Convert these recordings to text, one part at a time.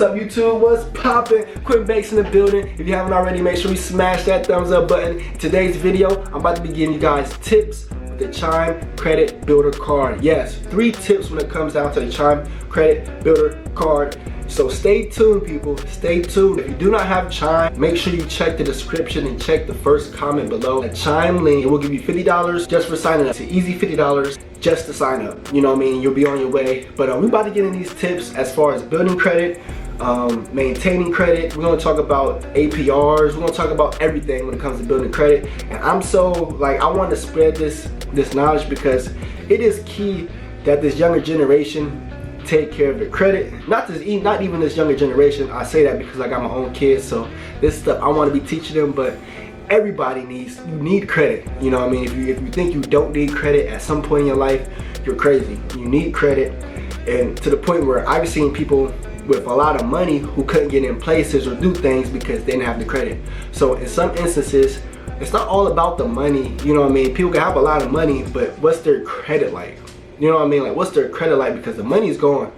up, YouTube? What's poppin'? Quentin Banks in the building. If you haven't already, make sure you smash that thumbs up button. In today's video, I'm about to be giving you guys tips with the CHIME Credit Builder card. Yes, 3 tips when it comes down to the CHIME Credit Builder card. So stay tuned, people. Stay tuned. If you do not have CHIME, make sure you check the description and check the first comment below. A CHIME link, it will give you $50 just for signing up. It's an easy $50 just to sign up. You know what I mean? You'll be on your way. But we're about to get in these tips as far as building credit, maintaining credit. We're gonna talk about APRs. We're gonna talk about everything when it comes to building credit. And I'm so I want to spread this knowledge because it is key that this younger generation take care of their credit. Not even this younger generation. I say that because I got my own kids, so this stuff I want to be teaching them. But everybody need credit. You know what I mean? If you think you don't need credit at some point in your life, you're crazy. You need credit, and to the point where I've seen people with a lot of money who couldn't get in places or do things because they didn't have the credit. So in some instances, it's not all about the money. You know what I mean? People can have a lot of money, but what's their credit like? You know what I mean? Like, what's their credit like? Because the money's gone,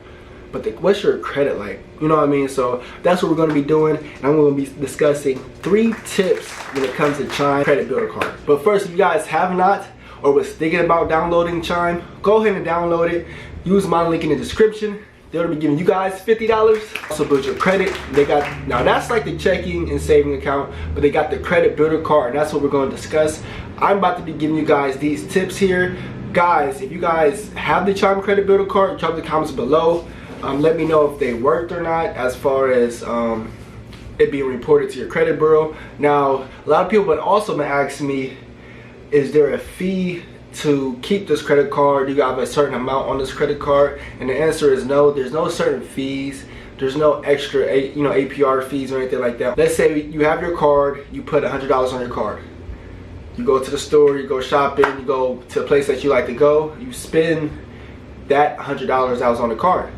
but what's your credit like? You know what I mean? So that's what we're going to be doing, and I'm going to be discussing 3 tips when it comes to CHIME Credit Builder card. But first, if you guys have not or was thinking about downloading CHIME, go ahead and download it. Use my link in the description. They'll be giving you guys $50. Also build your credit. They got, now that's like the checking and saving account, but they got the credit builder card, and that's what we're going to discuss. I'm about to be giving you guys these tips here. Guys, if you guys have the CHIME Credit Builder card, drop the comments below. Let me know if they worked or not, as far as it being reported to your credit bureau. Now, a lot of people would also ask me, is there a fee to keep this credit card? Do you have a certain amount on this credit card? And the answer is no. There's no certain fees. There's no extra APR fees or anything like that. Let's say you have your card, you put $100 on your card. You go to the store, you go shopping, you go to a place that you like to go, you spend that $100 that was on the card.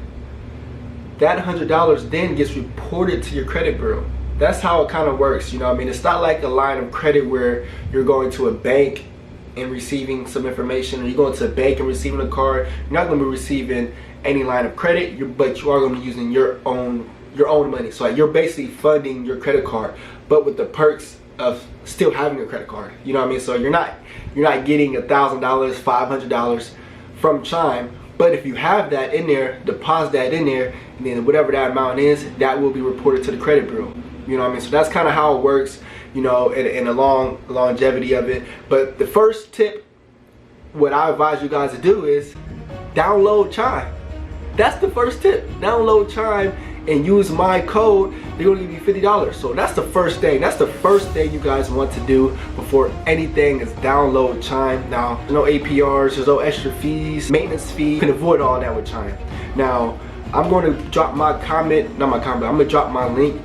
That $100 then gets reported to your credit bureau. That's how it kind of works, you know what I mean? It's not like a line of credit where you're going to a bank and receiving some information, or you're going to a bank and receiving a card. You're not going to be receiving any line of credit, but you are going to be using your own money. So you're basically funding your credit card, but with the perks of still having a credit card. You know what I mean? So you're not getting $1,000, $500 from CHIME, but if you have that in there, deposit that in there, and then whatever that amount is, that will be reported to the credit bureau. You know what I mean? So that's kind of how it works, you know, in the longevity of it. But the first tip, what I advise you guys to do is download CHIME. That's the first tip. Download CHIME and use my code. They're gonna give you $50. So that's the first thing. That's the first thing you guys want to do before anything is download CHIME. Now, there's no APRs, there's no extra fees, maintenance fee. You can avoid all that with CHIME. Now, I'm going to drop my I'm gonna drop my link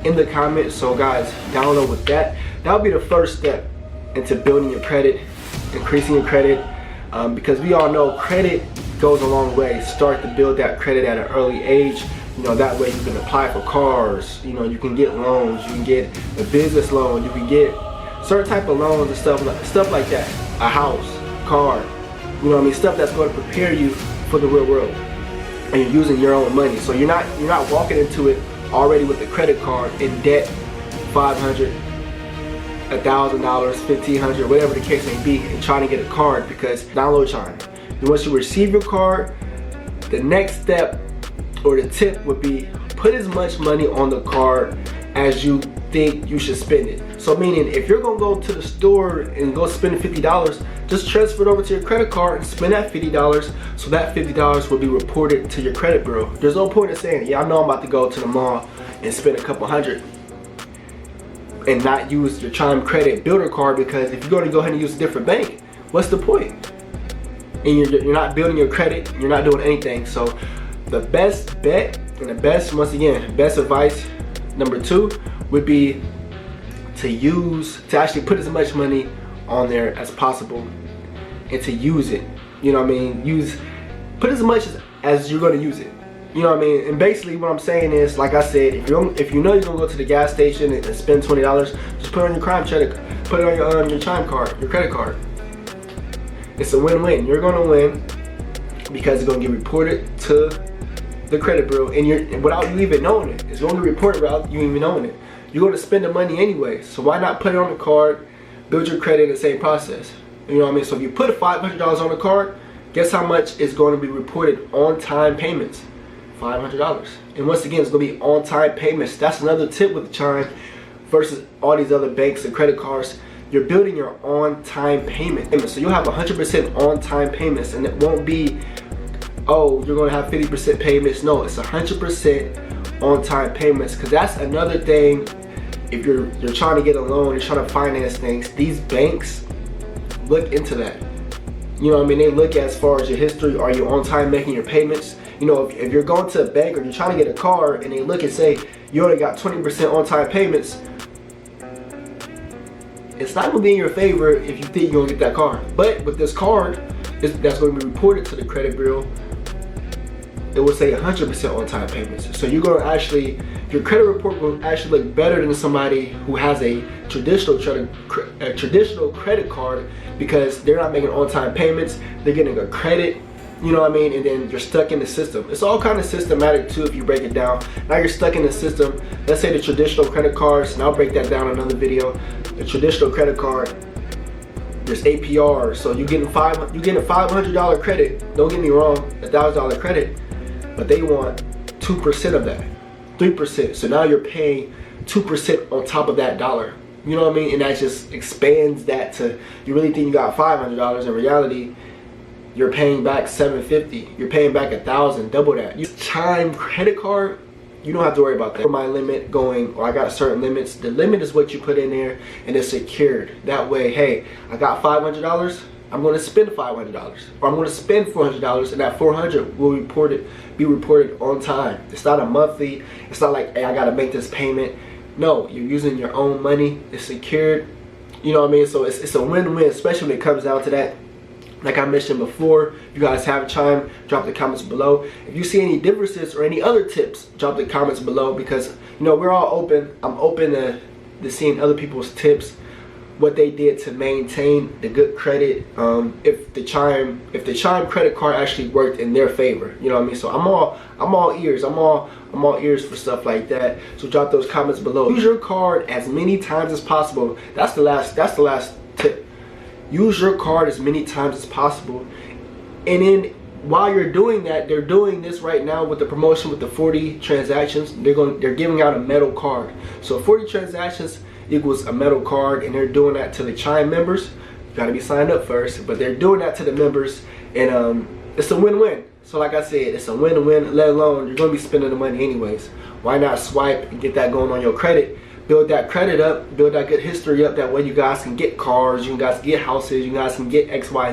in the comments. So guys, download with that. That'll be the first step into building your credit, increasing your credit, because we all know credit goes a long way. Start to build that credit at an early age. You know, that way you can apply for cars, you know, you can get loans, you can get a business loan, you can get certain type of loans and stuff like that. A house, car, you know what I mean, stuff that's going to prepare you for the real world. And you're using your own money. So you're not walking into it already with the credit card in debt, $500, $1,000, $1,500, whatever the case may be, and trying to get a card, because download CHIME. And once you receive your card, the next step or the tip would be put as much money on the card as you think you should spend it. So meaning, if you're gonna go to the store and go spend $50, just transfer it over to your credit card and spend that $50, so that $50 will be reported to your credit bureau. There's no point in saying, yeah, I know I'm about to go to the mall and spend a couple $100 and not use your CHIME Credit Builder card, because if you're gonna go ahead and use a different bank, what's the point? And you're not building your credit, you're not doing anything. So the best bet and the best, once again, best advice, number 2, would be to actually put as much money on there as possible and to use it. You know what I mean? Put as much as you're going to use it. You know what I mean? And basically what I'm saying is, like I said, if you know you're going to go to the gas station and spend $20, just put it on your CHIME check, put it on your CHIME card, your credit card. It's a win-win. You're going to win because it's going to get reported to the credit bureau, and without you even knowing it. It's going to report without you even knowing it. You're going to spend the money anyway, so why not put it on the card, build your credit in the same process? You know what I mean? So if you put $500 on the card, guess how much is going to be reported on time payments? $500. And once again, it's going to be on time payments. That's another tip with Chime versus all these other banks and credit cards. You're building your on time payment. So you'll have 100% on time payments, and it won't be, oh, you're going to have 50% payments. No, it's 100% on time payments, because that's another thing. If you're trying to get a loan, you're trying to finance things, these banks look into that. You know what I mean? They look as far as your history. Are you on time making your payments? You know, if you're going to a bank or you're trying to get a car and they look and say you only got 20% on time payments, it's not going to be in your favor if you think you're going to get that car. But with this card, that's going to be reported to the credit bureau. It will say 100% on time payments. So you're going to actually, your credit report will actually look better than somebody who has a traditional credit card, because they're not making on time payments. They're getting a credit, you know what I mean? And then you're stuck in the system. It's all kind of systematic too if you break it down. Now you're stuck in the system. Let's say the traditional credit cards, and I'll break that down in another video. The traditional credit card, there's APR, so you're getting a $500 credit. Don't get me wrong, $1,000 credit, but they want 2% of that, 3%. So now you're paying 2% on top of that dollar. You know what I mean? And that just expands that to, you really think you got $500. In reality, you're paying back $750. You're paying back $1,000, double that. Use Chime credit card, you don't have to worry about that. For my limit going, or I got certain limits, the limit is what you put in there and it's secured. That way, hey, I got $500, I'm going to spend $500, or I'm going to spend $400, and that $400 will be reported on time. It's not a monthly. It's not like, hey, I got to make this payment. No, you're using your own money. It's secured. You know what I mean? So it's a win-win, especially when it comes down to that. Like I mentioned before, if you guys have Chime, drop the comments below. If you see any differences or any other tips, drop the comments below, because you know we're all open. I'm open to seeing other people's tips, what they did to maintain the good credit. If the Chime credit card actually worked in their favor, you know what I mean. So I'm all ears. I'm all ears for stuff like that. So drop those comments below. Use your card as many times as possible. That's the last tip. Use your card as many times as possible. And then while you're doing that, they're doing this right now with the promotion with the 40 transactions. They're giving out a metal card. So 40 transactions equals a metal card, and they're doing that to the Chime members. You gotta be signed up first, but they're doing that to the members, and it's a win-win. So like I said, it's a win-win, let alone you're gonna be spending the money anyways. Why not swipe and get that going on your credit? Build that credit up, build that good history up. That way you guys can get cars, you guys can get houses, you guys can get X, Y, Z.